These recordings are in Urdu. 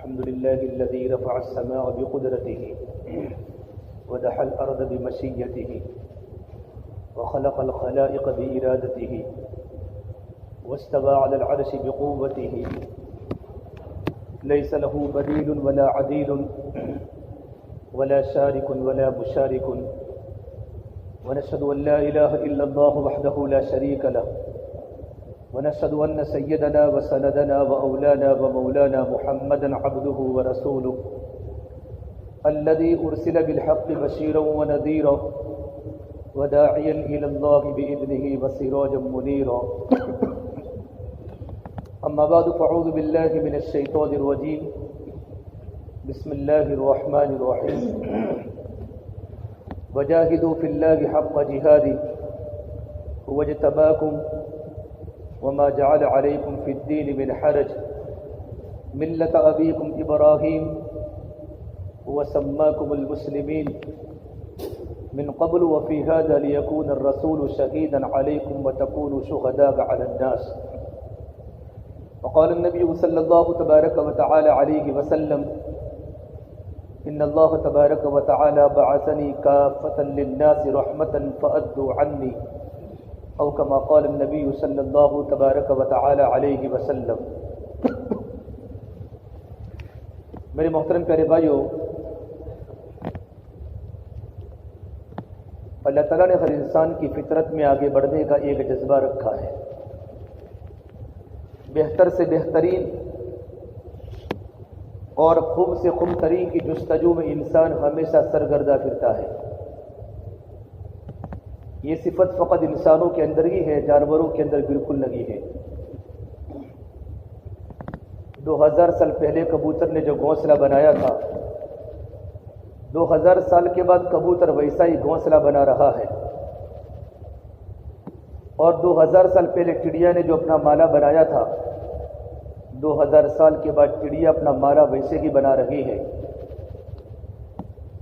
الحمد لله الذي رفع السماء بقدرته ودحى الأرض بمشيته وخلق الخلائق بإرادته واستوى على العرش بقوته ليس له بديل ولا عديل ولا شارك ولا مشارك ونشهد أن لا إله إلا الله وحده لا شريك له ونشهد أن سيدنا وسندنا وأولانا ومولانا محمدا عبده ورسوله الذي أرسل بالحق بشيرا ونذيرا وداعيا إلى الله بإذنه وسراجا منيرا أما بعد فأعوذ بالله من الشيطان الرجيم بسم الله الرحمن الرحيم وجاهدوا في الله حق جهاده هو اجتباكم وما جعل عليكم في الدين من حرج ملة أبيكم إبراهيم وسماكم المسلمين من قبل وفي هذا ليكون الرسول شهيدا عليكم وتكونوا شهداء على الناس وقال النبي صلى الله تبارك وتعالى عليه وسلم إن الله تبارك وتعالى بعثني كافة للناس رحمة فأدوا عني أو كما قال النبي صلى الله تبارك وتعالى عليه وسلم. میرے محترم پیارے بھائیو، اللہ تعالیٰ نے ہر انسان کی فطرت میں آگے بڑھنے کا ایک جذبہ رکھا ہے. بہتر سے بہترین اور خوب سے خوب ترین کی جستجو میں انسان ہمیشہ سرگردہ پھرتا ہے. یہ صفت فقط انسانوں کے اندر ہی ہے، جانوروں کے اندر بالکل نہیں ہے. 2000 سال پہلے کبوتر نے جو گھونسلہ بنایا تھا، 2000 سال کے بعد کبوتر ویسا ہی گھونسلہ بنا رہا ہے. اور 2000 سال پہلے چڑیا نے جو اپنا مالا بنایا تھا، 2000 سال کے بعد چڑیا اپنا مالا ویسے ہی بنا رہی ہے.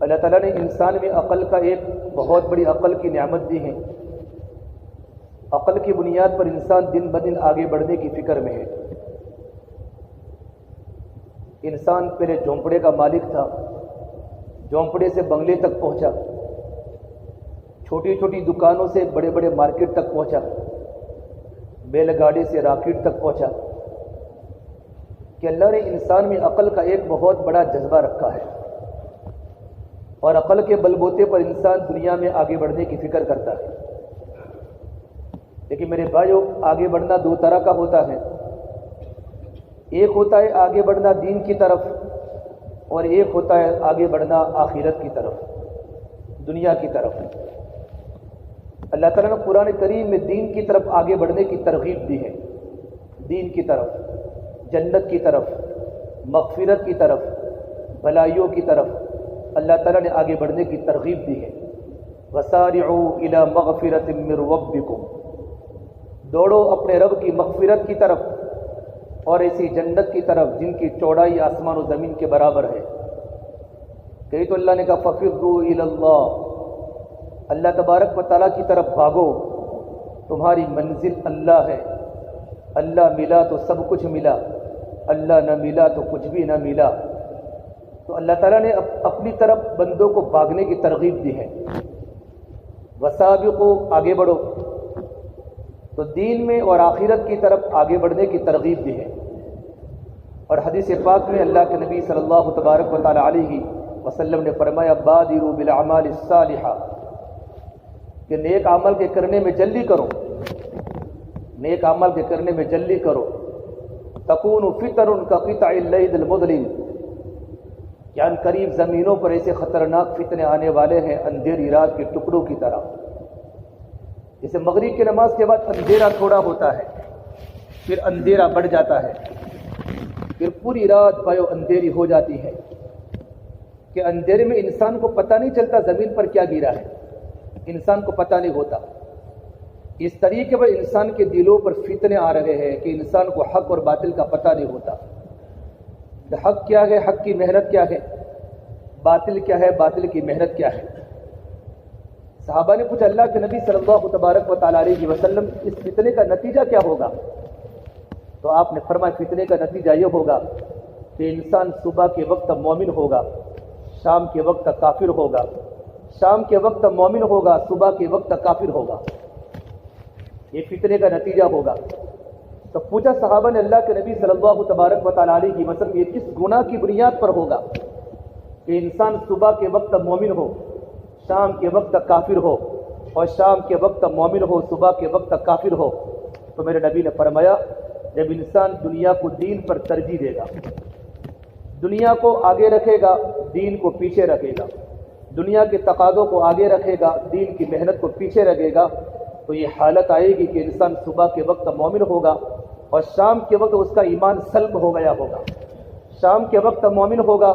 اللہ تعالیٰ نے انسان میں عقل کا ایک بہت بڑی عقل کی نعمت دی ہے. عقل کی بنیاد پر انسان دن بدن آگے بڑھنے کی فکر میں ہے. انسان پہلے جھونپڑے کا مالک تھا، جھونپڑے سے بنگلے تک پہنچا، چھوٹی چھوٹی دکانوں سے بڑے بڑے مارکیٹ تک پہنچا، بیل گاڑی سے راکٹ تک پہنچا. کہ اللہ نے انسان میں عقل کا ایک بہت بڑا جذبہ رکھا ہے، اور عقل کے بل بوتے پر انسان دنیا میں آگے بڑھنے کی فکر کرتا ہے. لیکن میرے بھائیو، آگے بڑھنا دو طرح کا ہوتا ہے. ایک ہوتا ہے آگے بڑھنا دین کی طرف، اور ایک ہوتا ہے آگے بڑھنا آخرت کی طرف، دنیا کی طرف. اللہ تعالیٰ نے قرآن کریم میں دین کی طرف آگے بڑھنے کی ترغیب دی ہے. دین کی طرف، جنت کی طرف، مغفرت کی طرف، بھلائیوں کی طرف اللہ تعالیٰ نے آگے بڑھنے کی ترغیب دی ہے. وَسَارِعُوا إِلَى مَغْفِرَةٍ مِّن رَّبِّكُمْ، دوڑو اپنے رب کی مغفرت کی طرف اور ایسی جنت کی طرف جن کی چوڑائی آسمان و زمین کے برابر ہے. کہیں تو اللہ نے کہا فَفِرُّوا إِلَى اللَّهِ، اللہ تبارک و تعالیٰ کی طرف بھاگو، تمہاری منزل اللہ ہے. اللہ ملا تو سب کچھ ملا، اللہ نہ ملا تو کچھ بھی نہ ملا. تو اللہ تعالیٰ نے اپنی طرف بندوں کو بھاگنے کی ترغیب دی ہے. وسابقوا، آگے بڑھو. تو دین میں اور آخرت کی طرف آگے بڑھنے کی ترغیب دی ہے. اور حدیث پاک میں اللہ کے نبی صلی اللہ تبارک و تعالی علیہ وسلم نے فرمایا بادروا بالاعمال الصالحہ، کہ نیک عمل کے کرنے میں جلدی کرو، نیک عمل کے کرنے میں جلدی کرو. تکون فتن کقطع اللیل المظلم، کہ قریب زمینوں پر ایسے خطرناک فتنے آنے والے ہیں اندھیری رات کے ٹکڑوں کی طرح. جیسے مغرب کی نماز کے بعد اندھیرا تھوڑا ہوتا ہے، پھر اندھیرا بڑھ جاتا ہے، پھر پوری رات بھائیو اندھیری ہو جاتی ہے. کہ اندھیرے میں انسان کو پتہ نہیں چلتا زمین پر کیا گرا ہے، انسان کو پتہ نہیں ہوتا. اس طریقے پر انسان کے دلوں پر فتنے آ رہے ہیں کہ انسان کو حق اور باطل کا پتہ نہیں ہوتا. حق کیا ہے، حق کی محنت کیا ہے، باطل کیا ہے، باطل کی محنت کیا ہے. صحابہ نے پوچھا اللہ کے نبی صلی اللہ تبارک و تعالیٰ علیہ وسلم اس فتنے کا نتیجہ کیا ہوگا؟ تو آپ نے فرمایا فتنے کا نتیجہ یہ ہوگا کہ انسان صبح کے وقت مومن ہوگا، شام کے وقت کافر ہوگا، شام کے وقت مومن ہوگا، صبح کے وقت کافر ہوگا۔ یہ فتنے کا نتیجہ ہوگا۔ تو پوچھا صحابہ نے اللہ کے نبی صلی اللہ تبارک و تعالیٰ علیہ وسلم، یہ کس گناہ کی بنیاد پر ہوگا کہ انسان صبح کے وقت مومن ہو، شام کے وقت کافر ہو، اور شام کے وقت مومن ہو، صبح کے وقت کافر ہو؟ تو میرے نبی نے فرمایا، جب انسان دنیا کو دین پر ترجیح دے گا، دنیا کو آگے رکھے گا، دین کو پیچھے رکھے گا، دنیا کے تقاضوں کو آگے رکھے گا، دین کی محنت کو پیچھے رکھے گا، تو یہ حالت آئے گی کہ انسان صبح کے وقت مومن ہوگا اور شام کے وقت اس کا ایمان سلب ہو گیا ہوگا، شام کے وقت مومن ہوگا،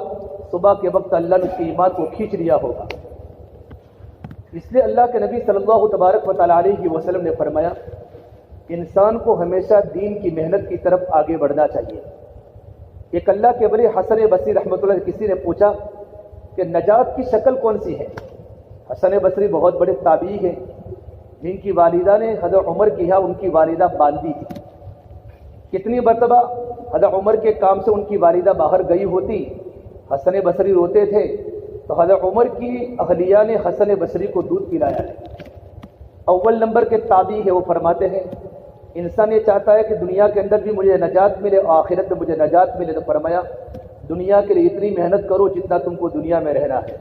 صبح کے وقت اللہ نے اس کے ایمان کو کھینچ لیا ہوگا۔ اس لیے اللہ کے نبی صلی اللہ تبارک و تعالیٰ علیہ وسلم نے فرمایا، انسان کو ہمیشہ دین کی محنت کی طرف آگے بڑھنا چاہیے۔ ایک اللہ کے ولی حسن بصری رحمۃ اللہ، کسی نے پوچھا کہ نجات کی شکل کون سی ہے؟ حسن بصری بہت بڑے تابعی ہیں، جن کی والدہ نے حضرت عمر کی ہے، ان کی والدہ باندھی تھی۔ کتنی مرتبہ حضرت عمر کے کام سے ان کی والدہ باہر گئی ہوتی، حسن بصری روتے تھے، تو حضرت عمر کی اہلیہ نے حسن بصری کو دودھ پلایا ہے۔ اول نمبر کے تابعی ہے، وہ فرماتے ہیں انسان یہ چاہتا ہے کہ دنیا کے اندر بھی مجھے نجات ملے اور آخرت میں مجھے نجات ملے، تو فرمایا دنیا کے لیے اتنی محنت کرو جتنا تم کو دنیا میں رہنا ہے،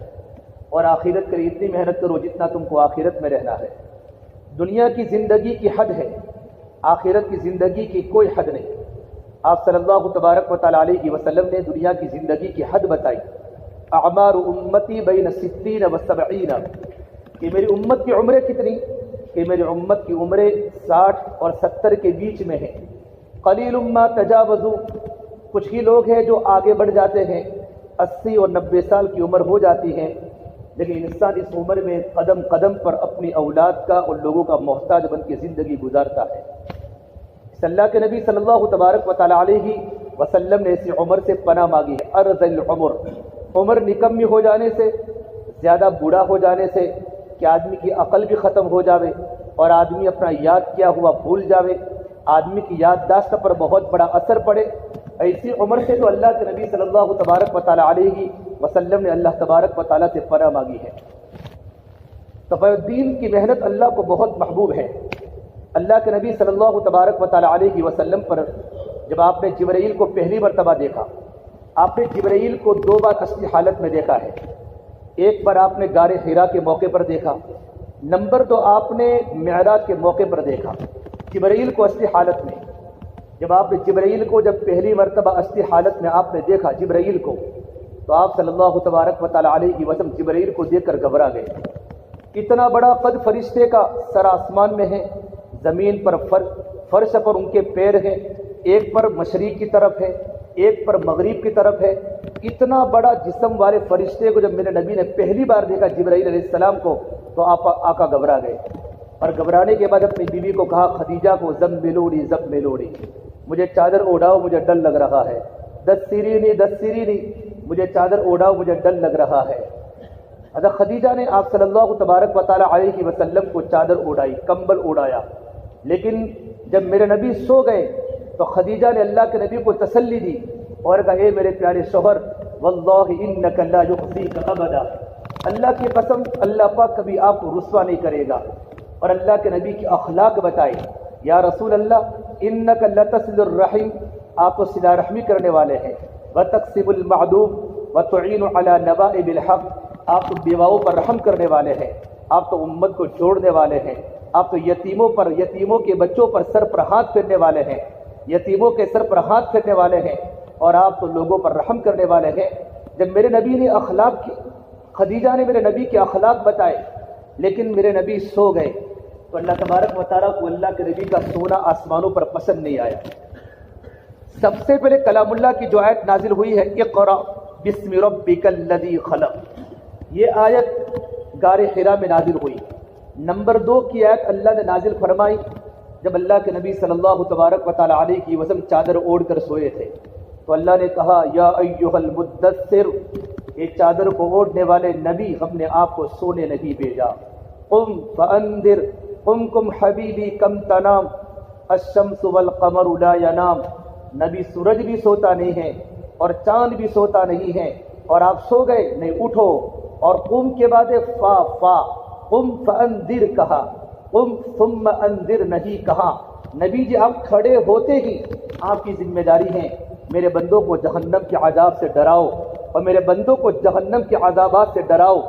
اور آخرت کے لیے اتنی محنت کرو جتنا تم کو آخرت میں رہنا ہے۔ دنیا کی زندگی کی حد ہے، آخرت کی زندگی کی کوئی حد نہیں۔ آپ صلی اللہ تبارک و تعالیٰ علیہ وسلم نے دنیا کی زندگی کی حد بتائی، اعمار امتی بین 60 و 70، کہ میری امت کی عمریں کتنی؟ کہ میری امت کی عمریں 60 اور 70 کے بیچ میں ہیں۔ قلیل ما تجاوزوا، کچھ ہی لوگ ہیں جو آگے بڑھ جاتے ہیں، 80 اور 90 سال کی عمر ہو جاتی ہیں، لیکن انسان اس عمر میں قدم قدم پر اپنی اولاد کا اور لوگوں کا محتاج بن کے زندگی گزارتا ہے۔ اس اللہ کے نبی صلی اللہ تبارک و تعالیٰ علیہ وسلم نے اسی عمر سے پناہ مانگی ہے، ارذل العمر، عمر نکمی ہو جانے سے، زیادہ بوڑھا ہو جانے سے، کہ آدمی کی عقل بھی ختم ہو جاوے اور آدمی اپنا یاد کیا ہوا بھول جاوے، آدمی کی یادداشت پر بہت بڑا اثر پڑے، ایسی عمر سے تو اللہ کے نبی صلی اللہ تبارک و تعالیٰ علیہ وسلم نے اللہ تبارک و تعالیٰ سے پناہ مانگی ہے۔ تو دین کی محنت اللہ کو بہت محبوب ہے۔ اللہ کے نبی صلی اللہ تبارک و تعالیٰ علیہ وسلم پر جب آپ نے جبرائیل کو پہلی مرتبہ دیکھا، آپ نے جبرائیل کو 2 بار اصلی حالت میں دیکھا ہے۔ ایک بار آپ نے غار حرا کے موقع پر دیکھا، نمبر 2 آپ نے معراج کے موقع پر دیکھا جبرائیل کو اصلی حالت میں۔ جب آپ نے جبرائیل کو جب پہلی مرتبہ اصلی حالت میں آپ نے دیکھا جبرائیل کو، تو آپ صلی اللہ تبارک و تعالیٰ علیہ وسلم جبرائیل کو دیکھ کر گھبرا گئے۔ اتنا بڑا قد فرشتے کا، سر آسمان میں ہے، زمین پر فرش پر ان کے پیر ہیں، ایک پر مشرق کی طرف ہے، ایک پر مغرب کی طرف ہے۔ اتنا بڑا جسم والے فرشتے کو جب میرے نبی نے پہلی بار دیکھا جبرائیل علیہ السلام کو، تو آقا گھبرا گئے، اور گھبرانے کے بعد اپنی بیوی کو کہا، خدیجہ کو زملونی زملونی، مجھے چادر اوڑھاؤ، مجھے ڈر لگ رہا ہے، دسرینی، مجھے چادر اوڑھاؤ، مجھے ڈر لگ رہا ہے۔ حضرت خدیجہ نے آپ صلی اللہ تبارک و تعالیٰ علیہ وسلم کو چادر اوڑھائی، کمبل اوڑھایا، لیکن جب میرے نبی سو گئے تو خدیجہ نے اللہ کے نبی کو تسلی دی اور کہا، اے میرے پیارے شوہر، واللہ انک لا یخزیک ابدا، اللہ کی قسم اللہ پاک کبھی آپ کو رسوا نہیں کرے گا۔ اور اللہ کے نبی کی اخلاق بتائے، یا رسول اللہ انک لتصل الرحم، آپ تو صلہ رحمی کرنے والے ہیں، وتکسب المعدوم وتعین علی نوائب الحق، آپ تو بیواؤں پر رحم کرنے والے ہیں، آپ تو امت کو جوڑنے والے ہیں، آپ تو یتیموں کے بچوں پر سر پر ہاتھ پھیرنے والے ہیں، یتیموں کے سر پر ہاتھ پھیرنے والے ہیں، اور آپ تو لوگوں پر رحم کرنے والے ہیں۔ جب میرے نبی نے اخلاق کی، خدیجہ نے میرے نبی کے اخلاق بتائے، لیکن میرے نبی سو گئے، تو اللہ تبارک و تعالیٰ کو اللہ کے نبی کا سونا آسمانوں پر پسند نہیں آیا۔ سب سے پہلے کلام اللہ کی جو آیت نازل ہوئی ہے، اقرأ بسم ربک الذی خلق، یہ آیت غار حرا میں نازل ہوئی۔ نمبر 2 کی آیت اللہ نے نازل فرمائی جب اللہ کے نبی صلی اللہ تبارک و تعالیٰ علیہ وسلم چادر اوڑھ کر سوئے تھے، تو اللہ نے کہا، یا ایھا المدثر، ایک چادر کو اوڑھنے والے نبی، ہم نے آپ کو سونے نہیں بھیجا۔ قم فانذر، قم حبیبی کم تنام، الشمس والقمر لا ینام، نبی سورج بھی سوتا نہیں ہے اور چاند بھی سوتا نہیں ہے، اور آپ سو گئے نہیں، اٹھو۔ اور قم کے بعد فا قم فانذر کہا، قم ثم انذر نہیں کہا۔ نبی جی آپ کھڑے ہوتے ہی آپ کی ذمہ داری ہے میرے بندوں کو جہنم کے عذاب سے ڈراؤ، اور میرے بندوں کو جہنم کے عذابات سے ڈراؤ،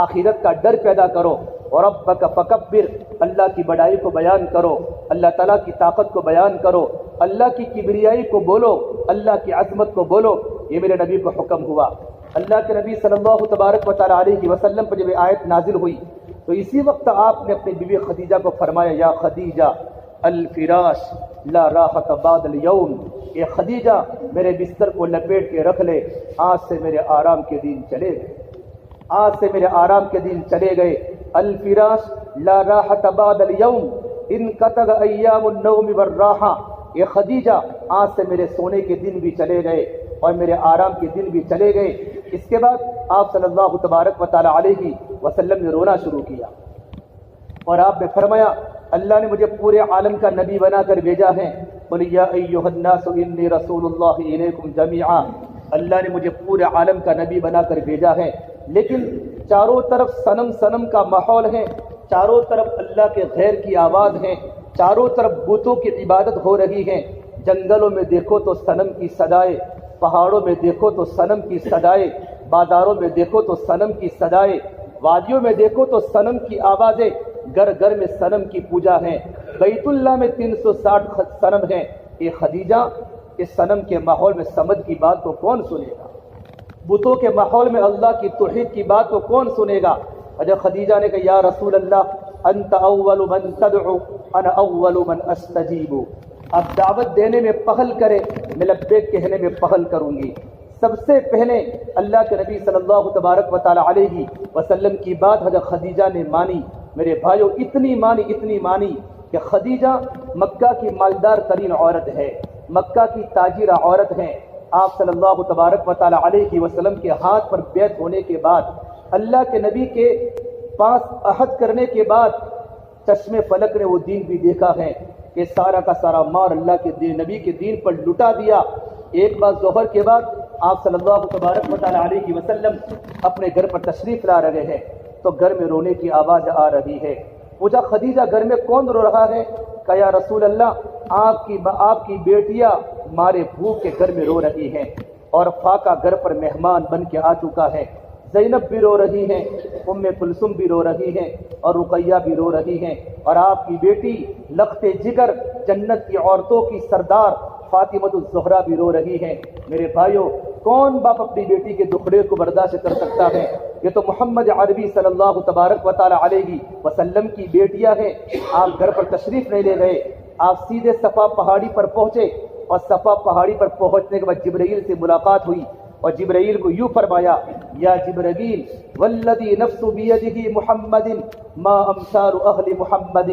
آخرت کا ڈر پیدا کرو، اور ربک فکبر، اللہ کی بڑائی کو بیان کرو، اللہ تعالیٰ کی طاقت کو بیان کرو، اللہ کی کبریائی کو بولو، اللہ کی عظمت کو بولو۔ یہ میرے نبی کو حکم ہوا۔ اللہ کے نبی صلی اللہ تبارک و تعالیٰ علیہ وسلم پر جب آیت نازل ہوئی تو اسی وقت آپ نے اپنی بیوی خدیجہ کو فرمایا، یا خدیجہ الفراش لا راحت بعد اليوم، اے خدیجہ میرے بستر کو لپیٹ کے رکھ لے، آج سے میرے آرام کے دن چلے گئے، آج سے میرے آرام کے دن چلے گئے۔ الفراش لا راحت بعد اليوم انقطع ایام النوم والراحہ، اے خدیجہ آج سے میرے سونے کے دن بھی چلے گئے اور میرے آرام کے دن بھی چلے گئے۔ اس کے بعد آپ صلی اللہ تبارک و تعالیٰ علیہ وسلم نے رونا شروع کیا، اور آپ نے فرمایا اللہ نے مجھے پورے عالم کا نبی بنا کر بھیجا ہے، قل یا ایھا الناس انی رسول اللہ الیکم جمیعا، اللہ نے مجھے پورے عالم کا نبی بنا کر بھیجا ہے، لیکن چاروں طرف صنم کا ماحول ہے، چاروں طرف اللہ کے غیر کی آواز ہے، چاروں طرف بتوں کی عبادت ہو رہی ہے، جنگلوں میں دیکھو تو صنم کی صدائے، پہاڑوں میں دیکھو تو صنم کی صدائے، بازاروں میں دیکھو تو صنم کی صدائے، وادیوں میں دیکھو تو صنم کی آوازیں، گھر گھر میں صنم کی پوجا ہے، بیت اللہ میں 360 صنم ہیں۔ یہ خدیجہ اس صنم کے ماحول میں سمجھ کی بات کو کون سنے گا؟ بتوں کے ماحول میں اللہ کی توحید کی بات کو کون سنے گا؟ حضرت خدیجہ نے کہا یا رسول اللہ انت اول من تدعو انا اول من استجیب، اب دعوت دینے میں پہل کرے، میں لبیک کہنے میں پہل کروں گی۔ سب سے پہلے اللہ کے نبی صلی اللہ تبارک و تعالیٰ علیہ وسلم کی بات حضرت خدیجہ نے مانی۔ میرے بھائیو اتنی مانی کہ خدیجہ مکہ کی مالدار ترین عورت ہے، مکہ کی تاجرہ عورت ہے۔ آپ صلی اللہ تبارک و تعالیٰ علیہ وسلم کے ہاتھ پر بیعت ہونے کے بعد، اللہ کے نبی کے پاس عہد کرنے کے بعد، چشم فلک نے وہ دین بھی دیکھا ہے کہ سارا کا سارا مار اللہ کے دین، نبی کے دین پر لٹا دیا۔ ایک بار ظہر کے بعد آپ صلی اللہ تبارک و تعالیٰ علیہ وسلم اپنے گھر پر تشریف لا رہے ہیں تو گھر میں رونے کی آواز آ رہی ہے۔ پوچھا خدیجہ گھر میں کون رو رہا ہے؟ کہا یا رسول اللہ آپ کی بیٹیاں مارے بھوک کے گھر میں رو رہی ہیں، اور فاقہ گھر پر مہمان بن کے آ چکا ہے۔ زینب بھی رو رہی ہیں، ام کلثوم بھی رو رہی ہیں، اور رقیہ بھی رو رہی ہیں، اور آپ کی بیٹی لخت جگر جنت کی عورتوں کی سردار فاطمہ الزہرا بھی رو رہی ہیں۔ میرے بھائیوں کون باپ اپنی بیٹی کے دکھڑے کو برداشت کر سکتا ہے؟ یہ تو محمد عربی صلی اللہ تبارک و تعالیٰ علیہ وسلم کی بیٹیاں ہیں۔ آپ گھر پر تشریف نہیں لے گئے، آپ سیدھے صفا پہاڑی پر پہنچے، اور صفا پہاڑی پر پہنچنے کے بعد جبرائیل سے ملاقات ہوئی، اور جبرائیل کو یوں فرمایا یا جبرائیل والذی نفس بیدہ محمد ما امثال اہل محمد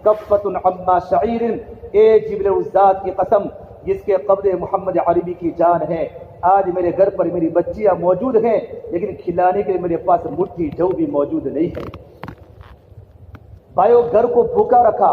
کفۃ عما شعیر، اے جبرائیل اس ذات کی قسم جس کے قبض محمد عربی کی جان ہے، آج میرے گھر پر میری بچیاں موجود ہیں لیکن کھلانے کے لیے میرے پاس مٹھی جو بھی موجود نہیں ہے۔ بھائیو گھر کو بھوکا رکھا،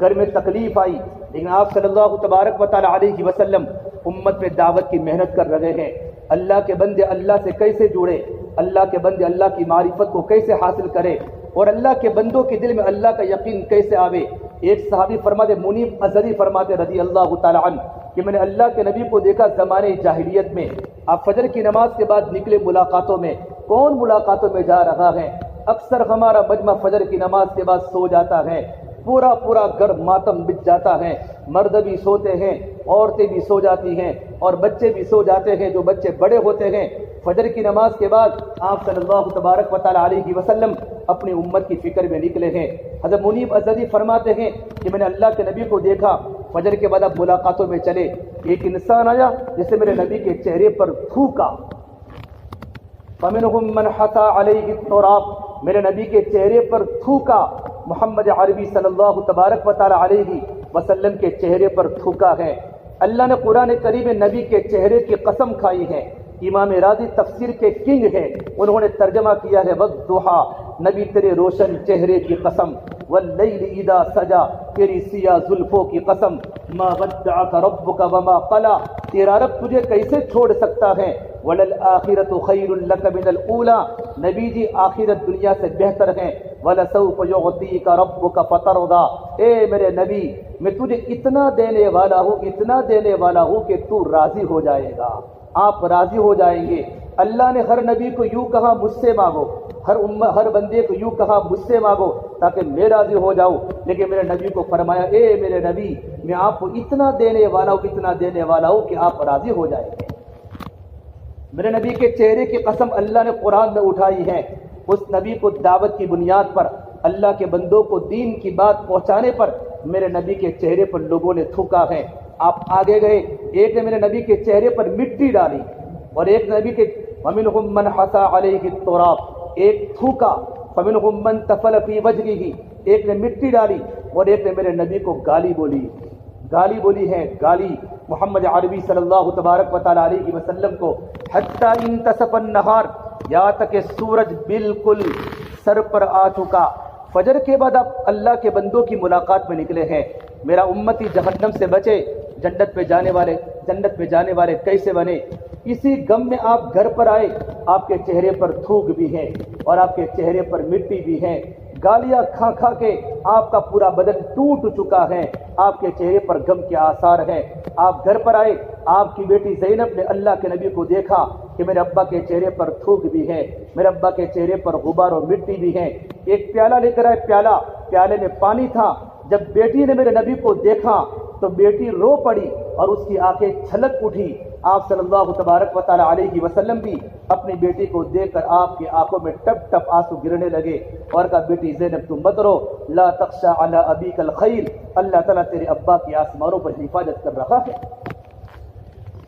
گھر میں تکلیف آئی، لیکن آپ صلی اللہ تبارک و تعالیٰ علیہ وسلم امت میں دعوت کی محنت کر رہے ہیں۔ اللہ کے بندے اللہ سے کیسے جڑے، اللہ کے بندے اللہ کی معرفت کو کیسے حاصل کرے، اور اللہ کے بندوں کے دل میں اللہ کا یقین کیسے آوے۔ ایک صحابی فرماتے، منیب ازری فرماتے رضی اللہ تعالیٰ عنہ کہ میں نے اللہ کے نبی کو دیکھا زمانے جاہلیت میں، آپ فجر کی نماز کے بعد نکلے ملاقاتوں میں، کون ملاقاتوں میں جا رہا ہے؟ اکثر ہمارا مجمع فجر کی نماز کے بعد سو جاتا ہے، پورا گھر ماتم بچ جاتا ہے، مرد بھی سوتے ہیں، عورتیں بھی سو جاتی ہیں، اور بچے بھی سو جاتے ہیں جو بچے بڑے ہوتے ہیں۔ فجر کی نماز کے بعد آپ صلی اللہ تبارک و تعالیٰ علیہ وسلم اپنی امت کی فکر میں نکلے ہیں۔ حضرت منیب ازری فرماتے ہیں کہ میں نے اللہ کے نبی کو دیکھا، فجر کے بعد اب ملاقاتوں میں چلے، ایک انسان آیا جسے میرے نبی کے چہرے پر تھوکا، فَمِنْهُمْ مَنْ حَثَى عَلَيْهِ التُّرَابَ، میرے نبی کے چہرے پر تھوکا۔ محمد عربی صلی اللہ تبارک و تعالیٰ علیہ وسلم کے چہرے پر تھوکا ہے۔ اللہ نے قرآن کریم میں نبی کے چہرے کی قسم کھائی ہے۔ امام راضی تفسیر کے کنگ ہیں، انہوں نے ترجمہ کیا ہے وَالضُّحَىٰ، نبی تیرے روشن چہرے کی قسم، واللیل اذا سجا، تیری سیاہ زلفوں کی قسم، ما ودعک ربک وما قلا، تیرا رب تجھے کیسے چھوڑ سکتا ہے، وللآخرۃ خیر لک من الاولی، نبی جی آخرت دنیا سے بہتر ہے، ولسوف یعطیک ربک فترضی، اے میرے نبی میں تجھے اتنا دینے والا ہوں، اتنا دینے والا ہوں کہ تو راضی ہو جائے گا، آپ راضی ہو جائیں گے۔ اللہ نے ہر نبی کو یوں کہا مجھ سے مانگو، ہر بندے کو یوں کہا مجھ سے مانگو تاکہ میں راضی ہو جاؤں، لیکن میرے نبی کو فرمایا اے میرے نبی میں آپ کو اتنا دینے والا ہوں، اتنا دینے والا ہوں کہ آپ راضی ہو جائیں گے۔ میرے نبی کے چہرے کی قسم اللہ نے قرآن میں اٹھائی ہے، اس نبی کو دعوت کی بنیاد پر، اللہ کے بندوں کو دین کی بات پہنچانے پر میرے نبی کے چہرے پر لوگوں نے تھوکا ہے۔ آپ آگے گئے، ایک نے میرے نبی کے چہرے پر مٹی ڈالی اور ایک نبی کے وَمِنْهُمْ مَنْ حَسَى عَلَيْهِ التُّرَابَ، ایک تھوکا، فَمِنْهُمْ مَنْ تَفَلَ فِي وَجْهِهِ، ایک نے مٹی ڈالی اور ایک نے میرے نبی کو گالی بولی ہے، گالی محمد عربی صلی اللہ تبارک و تعالی علیہ وسلم کو، حتیٰ انتصف النہار، یہاں تک کہ سورج بالکل سر پر آ چکا۔ فجر کے بعد آپ اللہ کے بندوں کی ملاقات میں نکلے ہیں، میرا امتی جہنم سے بچے، جنت پہ جانے والے کیسے بنے، اسی غم میں آپ گھر پر آئے، آپ کے چہرے پر تھوک بھی ہے اور آپ کے چہرے پر مٹی بھی ہے، گالیاں کھا کھا کے آپ کا پورا بدن ٹوٹ چکا ہے، آپ کے چہرے پر غم کے آثار ہیں۔ آپ گھر پر آئے، آپ کی بیٹی زینب نے اللہ کے نبی کو دیکھا کہ میرے ابا کے چہرے پر تھوک بھی ہے، میرے ابا کے چہرے پر غبار اور مٹی بھی ہے، ایک پیالہ لے کر آئے، پیالے میں پانی تھا، جب بیٹی نے میرے نبی کو دیکھا تو بیٹی رو پڑی اور اس کی آنکھیں چھلک اٹھی۔ آپ صلی اللہ تبارک و تعالی علیہ وسلم بھی اپنی بیٹی کو دیکھ کر آپ کی آنکھوں میں ٹپ ٹپ آنسو گرنے لگے اور کہا بیٹی زینب تم مت رو، لا تخشى علی ابیک الخیل، اللہ تعالیٰ تیرے ابا کی آسمانوں پر حفاظت کر رہا ہے۔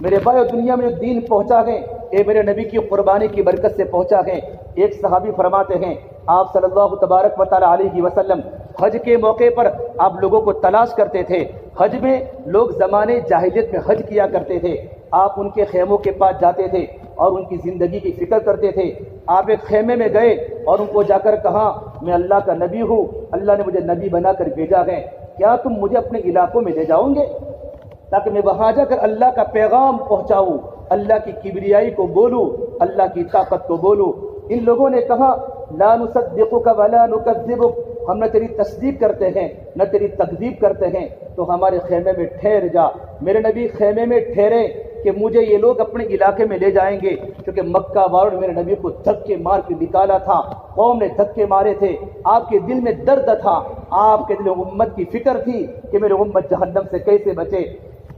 میرے بھائیو، دنیا میں جو دین پہنچا ہے اے میرے نبی کی قربانی کی برکت سے پہنچا ہے۔ ایک صحابی فرماتے ہیں آپ صلی اللہ تبارک و تعالی علیہ وسلم حج کے موقع پر آپ لوگوں کو تلاش کرتے تھے، حج میں لوگ زمانے جاہلیت میں حج کیا کرتے تھے، آپ ان کے خیموں کے پاس جاتے تھے اور ان کی زندگی کی فکر کرتے تھے۔ آپ ایک خیمے میں گئے اور ان کو جا کر کہا میں اللہ کا نبی ہوں، اللہ نے مجھے نبی بنا کر بھیجا ہے، کیا تم مجھے اپنے علاقوں میں لے جاؤ گے تاکہ میں وہاں جا کر اللہ کا پیغام پہنچاؤں، اللہ کی کبریائی کو بولوں، اللہ کی طاقت کو بولوں۔ ان لوگوں نے کہا لا نصدقک ولا نکذبک، ہم نہ تیری تصدیق کرتے ہیں نہ تیری تکذیب کرتے ہیں، تو ہمارے خیمے میں ٹھہر جا۔ میرے نبی خیمے میں ٹھہرے کہ مجھے یہ لوگ اپنے علاقے میں لے جائیں گے، کیونکہ مکہ والوں نے میرے نبی کو دھکے مار کے نکالا تھا، قوم نے دھکے مارے تھے، آپ کے دل میں درد تھا، آپ کے دل میں امت کی فکر تھی کہ میرے امت جہنم سے کیسے بچے۔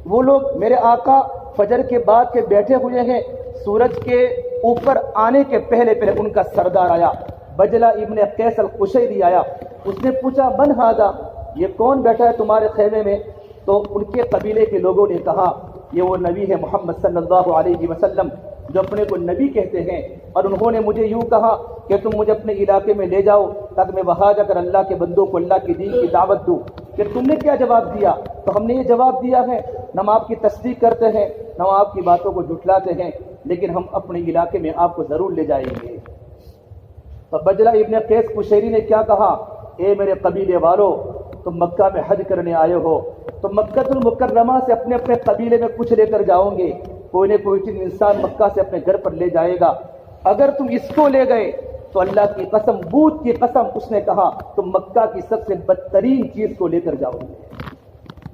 وہ لوگ میرے آقا فجر کے بعد کے بیٹھے ہوئے ہیں، سورج کے اوپر آنے کے پہلے ان کا سردار آیا، بجلہ ابن قیس القشیری آیا، اس نے پوچھا من ھذا، یہ کون بیٹھا ہے تمہارے خیمے میں؟ تو ان کے قبیلے کے لوگوں نے کہا یہ وہ نبی ہے محمد صلی اللہ علیہ وسلم جو اپنے کو نبی کہتے ہیں، اور انہوں نے مجھے یوں کہا کہ تم مجھے اپنے علاقے میں لے جاؤ تاکہ میں وہاں جا کر اللہ کے بندوں کو اللہ کی دین کی دعوت دوں۔ کہ تم نے کیا جواب دیا؟ تو ہم نے یہ جواب دیا ہے نہ ہم آپ کی تصدیق کرتے ہیں نہ ہم آپ کی باتوں کو جھٹلاتے ہیں، لیکن ہم اپنے علاقے میں آپ کو ضرور لے جائیں گے۔ تو بجلہ ابن قیس قشیری نے کیا کہا، اے میرے قبیلے والو، تم مکہ میں حج کرنے آئے ہو تو مکہ المکرمہ سے اپنے اپنے قبیلے میں کچھ لے کر جاؤ گے، کوئی نہ کوئی چیز انسان مکہ سے اپنے گھر پر لے جائے گا، اگر تم اس کو لے گئے تو اللہ کی قسم، بت کی قسم، اس نے کہا تم مکہ کی سب سے بدترین چیز کو لے کر جاؤ گے،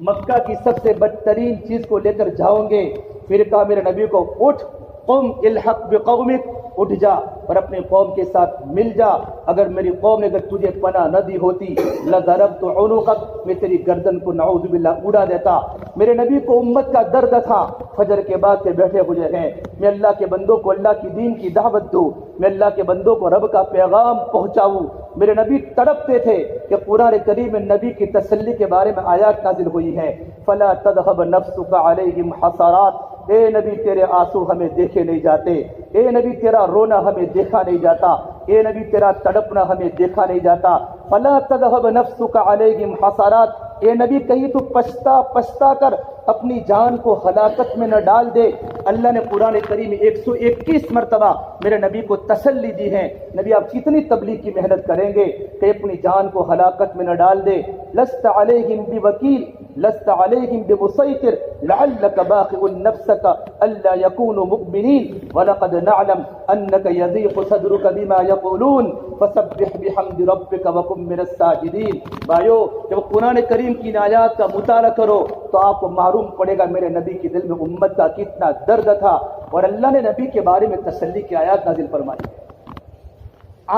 مکہ کی سب سے بدترین چیز کو لے کر جاؤ گے۔ پھر کہا میرے نبی کو اٹھ، قم الحق بقومک، اٹھ جا اور اپنے قوم کے ساتھ مل جا، اگر میری قوم نے اگر تجھے پناہ نہ دی ہوتی لضربت عنقک، میں تیری گردن کو نعوذ باللہ اڑا دیتا۔ میرے نبی کو امت کا درد تھا، فجر کے بعد سے بیٹھے ہوئے ہیں، میں اللہ کے بندوں کو اللہ کی دین کی دعوت دوں، میں اللہ کے بندوں کو رب کا پیغام پہنچاؤں۔ میرے نبی تڑپتے تھے کہ قرآن کریم میں نبی کی تسلی کے بارے میں آیات نازل ہوئی ہیں، فلا تذهب نفسك عليهم حسرات، اے نبی تیرے آنسو ہمیں دیکھے نہیں جاتے، اے نبی تیرا رونا ہمیں دیکھا نہیں جاتا، اے نبی تیرا تڑپنا ہمیں دیکھا نہیں جاتا، فلا تذهب نفسك عليهم حسرات، اے نبی کہیں تو پچھتا پچھتا کر اپنی جان کو ہلاکت میں نہ ڈال دے۔ اللہ نے قرآن کریم میں 121 مرتبہ میرے نبی کو تسلی دی ہے، نبی آپ کتنی تبلیغ کی محنت کریں گے کہ اپنی جان کو ہلاکت میں نہ ڈال دے۔ لست علیہم بوکیل لست علیہم بمسیطر لعلک باخع نفسک الا یکونوا مؤمنین ولقد نعلم انک یضیق صدرک بما یقولون فسبح بحمد ربک وکن من الساجدین۔ بھائیو جب قرآن کریم کی آیات کا مطالعہ کرو تو آپ کو معلوم پڑے گا میرے نبی کے دل میں امت کا کتنا درد تھا، اور اللہ نے نبی کے بارے میں تسلی کی آیات نازل فرمائی۔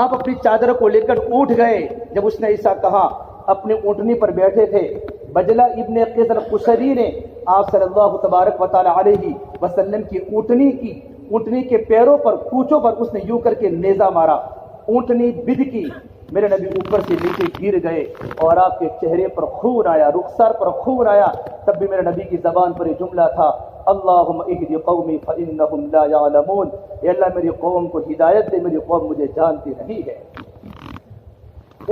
آپ اپنی چادر کو لے کر اٹھ گئے جب اس نے ایسا کہا، اپنے اونٹنی پر بیٹھے تھے، بجلا ابن قیس القشری نے آپ صلی اللہ تبارک و تعالی علیہ وسلم کی اونٹنی کے پیروں پر کوچوں پر اس نے یوں کر کے نیزہ مارا، اونٹنی بد کی، میرے نبی اوپر سے نیچے گر گئے اور آپ کے چہرے پر خون آیا، رخسار پر خون آیا، تب بھی میرے نبی کی زبان پر یہ جملہ تھا، اللہم اہد قومی فانہم لا یعلمون، اے اللہ میری قوم کو ہدایت دے، میری قوم مجھے جانتی نہیں ہے۔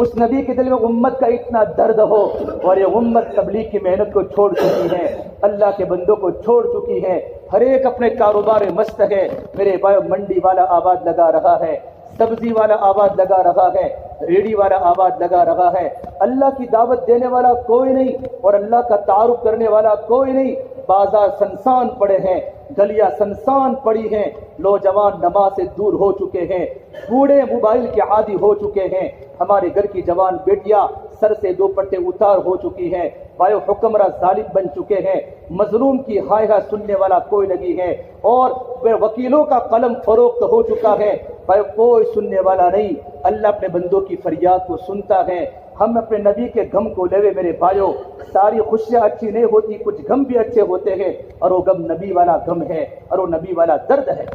اس نبی کے دل میں امت کا اتنا درد ہو، اور یہ امت تبلیغ کی محنت کو چھوڑ چکی ہے، اللہ کے بندوں کو چھوڑ چکی ہے، ہر ایک اپنے کاروبار میں مست ہے۔ میرے بھائی منڈی والا آواز لگا رہا ہے، سبزی والا آواز لگا رہا ہے، ریڑھی والا آواز لگا رہا ہے، اللہ کی دعوت دینے والا کوئی نہیں اور اللہ کا تعارف کرنے والا کوئی نہیں۔ بازار سنسان پڑے ہیں، گلیاں سنسان پڑی ہیں، نوجوان نماز سے دور ہو چکے ہیں، بوڑھے موبائل کے عادی ہو چکے ہیں، ہمارے گھر کی جوان بیٹیاں سر سے دوپٹے اتار ہو چکی ہیں، بھائی حکمراں ظالم بن چکے ہیں، مظلوم کی ہائے ہائے سننے والا کوئی نہیں ہے، اور وکیلوں کا قلم فروخت ہو چکا ہے، بھائی کوئی سننے والا نہیں۔ اللہ اپنے بندوں کی فریاد کو سنتا ہے۔ ہم اپنے نبی کے غم کو لے میرے بھائیوں، ساری خوشیاں اچھی نہیں ہوتی، کچھ غم بھی اچھے ہوتے ہیں، اور وہ غم نبی والا غم ہے، اور وہ نبی والا درد ہے۔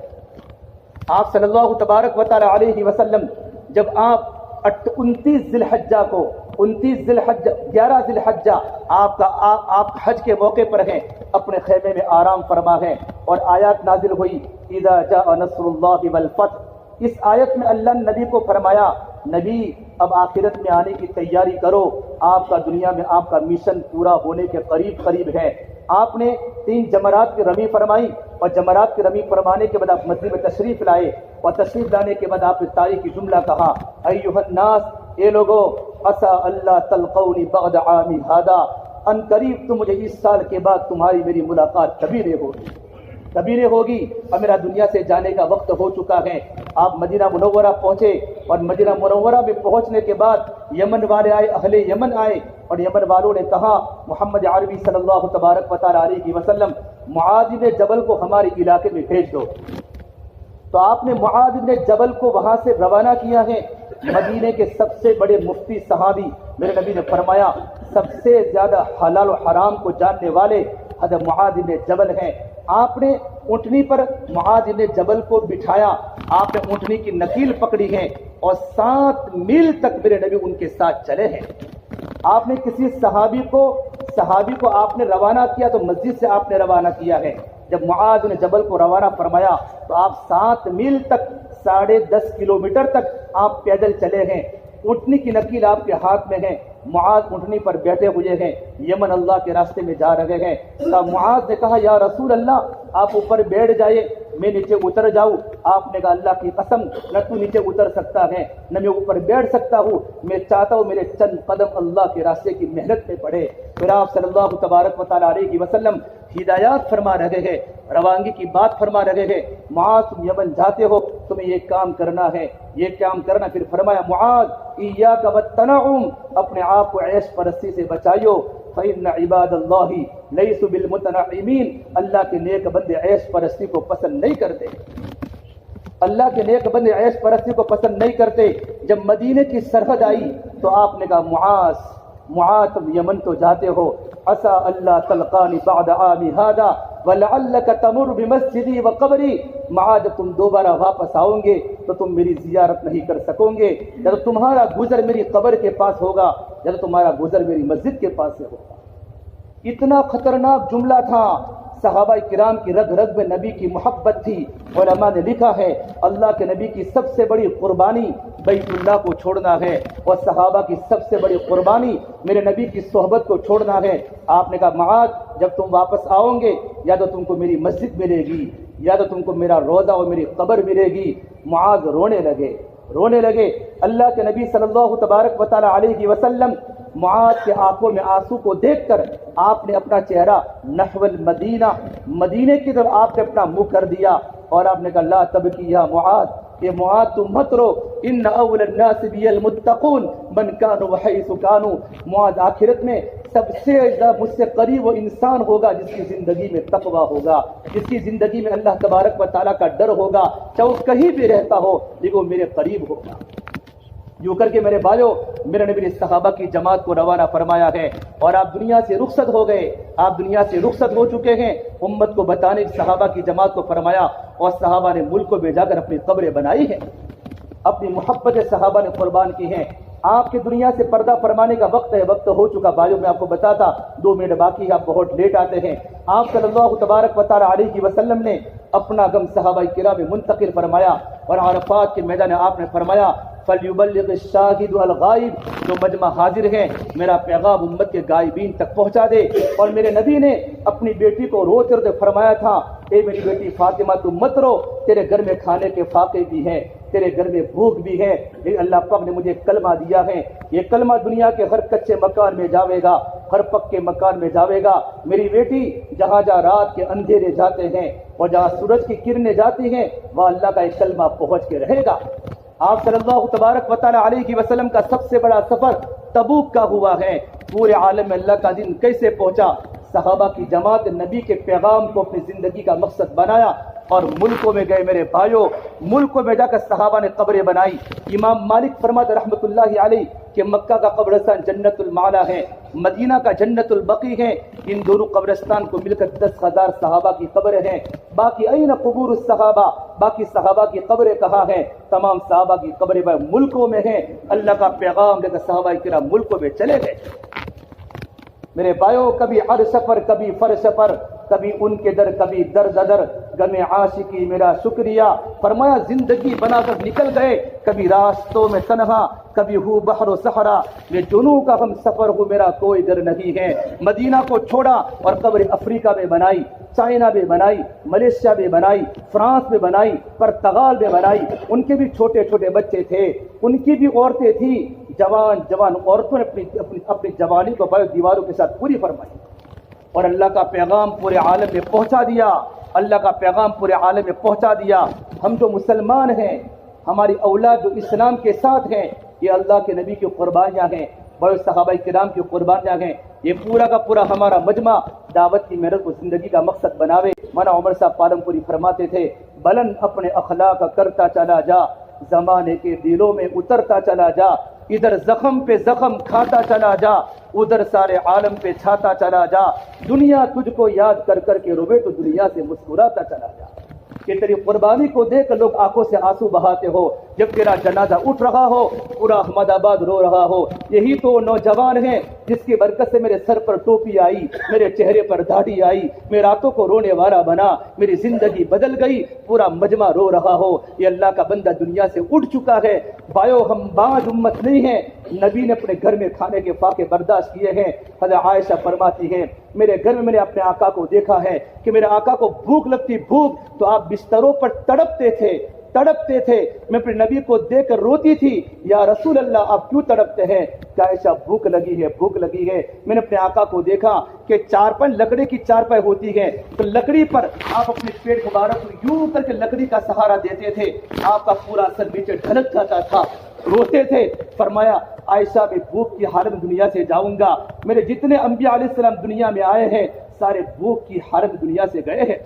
آپ صلی اللہ تبارک و تعالی علیہ وسلم جب آپ 29 ذی الحجہ کو 11 ذی الحجہ آپ حج کے موقع پر ہیں، اپنے خیمے میں آرام فرما ہے، اور آیات نازل ہوئی اذا جاء نصر اللہ والفتح۔ اس آیت میں اللہ نے نبی کو فرمایا، نبی اب آخرت میں آنے کی تیاری کرو، آپ کا دنیا میں آپ کا مشن پورا ہونے کے قریب ہے۔ آپ نے 3 جمرات کی رمی فرمائی، اور جمرات کی رمی فرمانے کے بعد آپ مسجد میں تشریف لائے، اور تشریف لانے کے بعد آپ نے تاریخی جملہ کہا، ایھا الناس، اے لوگو، عسى اللہ تلقونی بعد عامی ھذا، ان قریب تم مجھے اس سال کے بعد تمہاری میری ملاقات کبھی نہیں ہوگی، اور میرا دنیا سے جانے کا وقت ہو چکا ہے۔ آپ مدینہ منورہ پہنچے، اور مدینہ منورہ میں پہنچنے کے بعد یمن والے آئے، اہل یمن آئے، اور یمن والوں نے کہا محمد عربی صلی اللہ تبارک و تعالی علیہ وسلم معاذ بن جبل کو ہمارے علاقے میں بھیج دو۔ تو آپ نے معاذ بن جبل کو وہاں سے روانہ کیا ہے۔ مدینے کے سب سے بڑے مفتی صحابی، میرے نبی نے فرمایا سب سے زیادہ حلال و حرام کو جاننے والے حضرت معاذ بن جبل ہیں۔ آپ نے اونٹنی پر معاذ بن جبل کو بٹھایا، آپ نے اونٹنی کی نکیل پکڑی ہے، اور 7 میل تک میرے نبی ان کے ساتھ چلے ہیں۔ آپ نے کسی صحابی کو آپ نے روانہ کیا تو مسجد سے آپ نے روانہ کیا ہے۔ جب معاذ بن جبل کو روانہ فرمایا تو آپ 7 میل تک 10.5 کلومیٹر تک آپ پیدل چلے ہیں، اونٹنی کی نکیل آپ کے ہاتھ میں ہے، معاذ اونٹنی پر بیٹھے ہوئے ہیں، یمن اللہ کے راستے میں جا رہے ہیں۔ معاذ نے کہا یا رسول اللہ، آپ اوپر بیٹھ جائیے، میں نیچے اتر جاؤں۔ آپ نے کہا اللہ کی قسم، نہ تو نیچے اتر سکتا ہے نہ میں اوپر بیٹھ سکتا ہوں، میں چاہتا ہوں میرے چند قدم اللہ کے راستے کی محنت میں پڑے۔ پھر آپ صلی اللہ تبارک و تعالی علیہ وسلم ہدایات فرما رہے ہیں، روانگی کی بات فرما رہے ہیں۔ معاذ تم یمن جاتے ہو، تمہیں یہ کام کرنا ہے، یہ کام کرنا۔ پھر فرمایا معاذ ایاک والتنعم، اپنے آپ کو عیش پرستی سے بچائیو، فإن عباد اللہ لیسوا بالمتنعمین، اللہ کے نیک بندے عیش پرستی کو پسند نہیں کرتے، اللہ کے نیک بندے عیش پرستی کو پسند نہیں کرتے۔ جب مدینے کی سرحد آئی تو آپ نے کہا معاذ تم یمن تو جاتے ہو، عسى اللہ تلقانی بعد عامی ھذا ولعلک تمر بمسجدی وقبری، معاذ تم دوبارہ واپس آؤ گے تو تم میری زیارت نہیں کر سکو گے، جب تمہارا گزر میری قبر کے پاس ہوگا، جب تمہارا گزر میری مسجد کے پاس سے ہوگا۔ اتنا خطرناک جملہ تھا، صحابہ کرام کی رگ رگ میں نبی کی محبت تھی۔ علماء نے لکھا ہے اللہ کے نبی کی سب سے بڑی قربانی بیت اللہ کو چھوڑنا ہے، اور صحابہ کی سب سے بڑی قربانی میرے نبی کی صحبت کو چھوڑنا ہے۔ آپ نے کہا معاذ جب تم واپس آؤ گے یا تو تم کو میری مسجد ملے گی یا تو تم کو میرا روضہ اور میری قبر ملے گی۔ معاذ رونے لگے۔ اللہ کے نبی صلی اللہ تبارک و تعالی علیہ وسلم معاذ کے آنکھوں میں آنسو کو دیکھ کر آپ نے اپنا چہرہ نحو المدینہ، مدینے کی طرف آپ نے اپنا منہ کر دیا اور آپ نے کہا لا تبکی یا معاذ، کہ معاذ تم مت رو، ان اول الناس بی المتقون من کانوا وحیث کانوا۔ معاذ آخرت میں سب سے زیادہ مجھ سے قریب وہ انسان ہوگا جس کی زندگی میں تقوی ہوگا، جس کی زندگی میں اللہ تبارک و تعالیٰ کا ڈر ہوگا، چاہے وہ کہیں بھی رہتا ہو لیکن وہ میرے قریب ہوگا۔ یوں کر کے میرے بھائیو میرے نبی نے صحابہ کی جماعت کو روانہ فرمایا ہے اور آپ دنیا سے رخصت ہو گئے، آپ دنیا سے رخصت ہو چکے ہیں۔ امت کو بتانے صحابہ کی جماعت کو فرمایا اور صحابہ نے ملکوں میں جا کر اپنی قبریں بنائی ہیں، اپنی محبت صحابہ نے قربان کی ہیں۔ آپ کی دنیا سے پردہ فرمانے کا وقت ہو چکا۔ بھائیو میں آپ کو بتاتا 2 منٹ باقی ہے، آپ بہت لیٹ آتے ہیں۔ آپ صلی اللہ تبارک و تعالی علیہ وسلم نے اپنا غم صحابہ کرام میں منتقل فرمایا اور عرفات کے میدان میں آپ نے فرمایا فَلْيُبَلِّغِ الشَّاهِدُ الْغَائِبَ، جو مجمع حاضر ہے میرا پیغام امت کے غائبین تک پہنچا دے۔ اور میرے نبی نے اپنی بیٹی کو روتے روتے فرمایا تھا اے میری بیٹی فاطمہ تم مت رو، تیرے گھر میں کھانے کے فاقے بھی ہیں، تیرے گھر میں بھوک بھی ہے، لیکن اللہ پاک نے مجھے کلمہ دیا ہے، یہ کلمہ دنیا کے ہر کچے مکان میں جاوے گا، ہر پکے مکان میں جاوے گا۔ میری بیٹی جہاں جہاں رات کے اندھیرے جاتے ہیں اور جہاں سورج کی کرنیں جاتی ہیں وہاں اللہ کا ایک کلمہ پہنچ کے رہے گا۔ آپ صلی اللہ تبارک و تعالی علیہ وسلم کا سب سے بڑا سفر تبوک کا ہوا ہے۔ پورے عالم میں اللہ کا دین کیسے پہنچا؟ صحابہ کی جماعت نبی کے پیغام کو اپنی زندگی کا مقصد بنایا اور ملکوں میں گئے میرے بھائیوں، ملکوں میں جا کر صحابہ نے قبریں بنائی۔ امام مالک فرماتے رحمۃ اللہ علیہ کہ مکہ کا قبرستان جنت المعلا ہے، مدینہ کا جنت البقیع ہے، ان دونوں قبرستان کو مل کر 10,000 صحابہ کی قبریں ہیں۔ باقی این قبور الصحابہ، باقی صحابہ کی قبریں کہاں ہیں؟ تمام صحابہ کی قبریں ملکوں میں ہیں۔ اللہ کا پیغام لے کر صحابہ کرام ملکوں میں چلے گئے۔ میرے بھائیو کبھی ہر سفر کبھی فر سفر، کبھی ان کے در کبھی در در، غم عاشقی میرا شکریہ۔ فرمایا زندگی بنا کر نکل گئے، کبھی راستوں میں تنہا کبھی ہو بحر و صحرا، یہ جنوں کا ہم سفر ہو میرا کوئی در نہیں ہے۔ مدینہ کو چھوڑا اور قبر افریقہ میں بنائی، چائنا میں بنائی، ملیشیا میں بنائی، فرانس میں بنائی، پرتگال میں بنائی۔ ان کے بھی چھوٹے چھوٹے بچے تھے، ان کی بھی عورتیں تھیں، جوان عورتوں نے اپنی جوانی کو دیواروں کے ساتھ پوری فرمائی اور اللہ کا پیغام پورے عالم میں پہنچا دیا، اللہ کا پیغام پورے عالم میں پہنچا دیا۔ ہم جو مسلمان ہیں، ہماری اولاد جو اسلام کے ساتھ ہیں، یہ اللہ کے نبی کی قربانیاں ہیں، بڑے صحابہ کرام کی قربانیاں ہیں۔ یہ پورا کا پورا ہمارا مجمع دعوت کی محنت کو زندگی کا مقصد بناوے۔ مولانا عمر صاحب پالم پوری فرماتے تھے بلند اپنے اخلاق کرتا چلا جا، زمانے کے دلوں میں اترتا چلا جا، ادھر زخم پہ زخم کھاتا چلا جا، ادھر سارے عالم پہ چھاتا چلا جا، دنیا تجھ کو یاد کر کر کے روے تو دنیا سے مسکراتا چلا جا۔ کہ تیری قربانی کو دیکھ کر لوگ آنکھوں سے آنسو بہاتے ہو، جب تیرا جنازہ اٹھ رہا ہو پورا احمد آباد رو رہا ہو۔ یہی تو نوجوان ہیں جس کی برکت سے میرے سر پر ٹوپی آئی، میرے چہرے پر داڑھی آئی، میرے راتوں کو رونے والا بنا، میری زندگی بدل گئی، پورا مجمع رو رہا ہو۔ یہ اللہ کا بندہ دنیا سے اٹھ چکا ہے۔ بھائیو ہم باز امت نہیں ہیں، نبی نے اپنے گھر میں کھانے کے فاقے برداشت کیے ہیں۔ حضرت عائشہ فرماتی ہیں میرے گھر میں میں نے اپنے آقا کو دیکھا ہے کہ میرے آقا کو بھوک لگتی، بھوک تو آپ بستروں پر تڑپتے تھے، میں اپنے نبی کو دیکھ کر روتی تھی، یا رسول اللہ آپ کیوں تڑپتے ہیں؟ کہ عائشہ بھوک لگی ہے۔ میں نے اپنے آقا کو دیکھا کہ چارپائی لکڑی کی چارپائی ہوتی ہے تو لکڑی پر آپ اپنے پیٹ مبارک کو یوں کر کے لکڑی کا سہارا دیتے تھے، آپ کا پورا سر نیچے ڈھلک جاتا تھا، روتے تھے۔ فرمایا عائشہ میں بھوک کی حالت دنیا سے جاؤں گا، میرے جتنے انبیاء علیہ السلام دنیا میں آئے ہیں سارے بھوک کی حالت دنیا سے گئے ہیں۔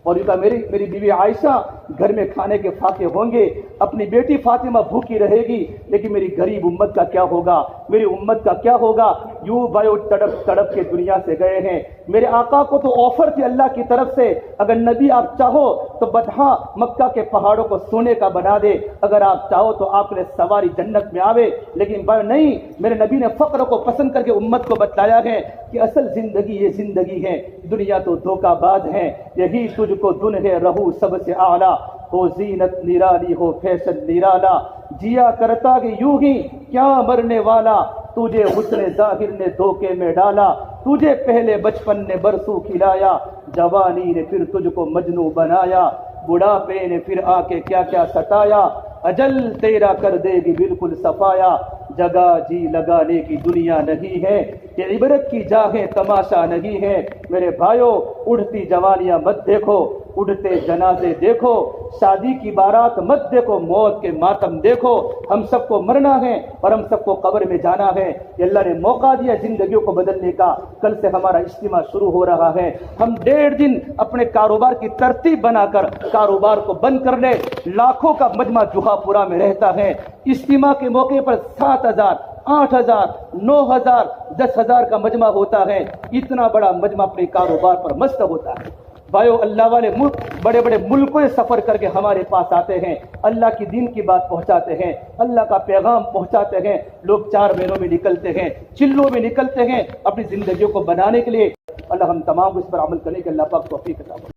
اور میری بیوی عائشہ گھر میں کھانے کے فاقے ہوں گے، اپنی بیٹی فاطمہ بھوکی رہے گی، لیکن میری غریب امت کا کیا ہوگا، میری امت کا کیا ہوگا؟ یوں بھائیو تڑپ تڑپ کے دنیا سے گئے ہیں۔ میرے آقا کو تو آفر تھی اللہ کی طرف سے، اگر نبی آپ چاہو تو بدہاں مکہ کے پہاڑوں کو سونے کا بنا دے، اگر آپ چاہو تو آپ نے سواری جنت میں آوے، لیکن نہیں، میرے نبی نے فقر کو پسند کر کے امت کو بتلایا ہے کہ اصل زندگی یہ زندگی ہے، دنیا تو دھوکہ باز ہے، یہی تجھ کو دن ہے رہو سب سے اعلیٰ، ہو زینت نرالی ہو فیشن نرالا، جیا کرتا کہ یوں ہی کیا مرنے والا، تجھے حسن ظاہر نے دھوکے میں ڈالا، تجھے پہلے بچپن نے برسوں کھلایا، جوانی نے پھر تجھ کو مجنوں بنایا، بڑھاپے نے پھر آ کے کیا کیا ستایا، اجل تیرا کر دے گی بالکل صفایا، جگہ جی لگانے کی دنیا نہیں ہے، کہ عبرت کی جاہیں تماشا نہیں ہے۔ میرے بھائیو، اڑتی جوانیاں مت دیکھو، اڑتے جنازے دیکھو، شادی کی بارات مت دیکھو، موت کے ماتم دیکھو۔ ہم سب کو مرنا ہے اور ہم سب کو قبر میں جانا ہے۔ یہ اللہ نے موقع دیا زندگیوں کو بدلنے کا۔ کل سے ہمارا اجتماع شروع ہو رہا ہے، ہم 1.5 دن اپنے کاروبار کی ترتیب بنا کر کاروبار کو بند کر لیں۔ لاکھوں کا مجمع جوہا پورا میں رہتا ہے، اجتماع کے موقع پر 7,000 8,000 9,000 10,000 کا مجمع ہوتا ہے۔ اتنا بڑا مجمع اپنے کاروبار پر مست ہوتا ہے۔ بھائیو، اللہ والے ملک بڑے بڑے ملکوں سے سفر کر کے ہمارے پاس آتے ہیں، اللہ کی دین کی بات پہنچاتے ہیں، اللہ کا پیغام پہنچاتے ہیں۔ لوگ 4 مہینوں میں نکلتے ہیں، چلوں میں نکلتے ہیں اپنی زندگیوں کو بنانے کے لیے۔ اللہ ہم تمام کو اس پر عمل کرنے کے اللہ پاک توفیق عطا فرمائے۔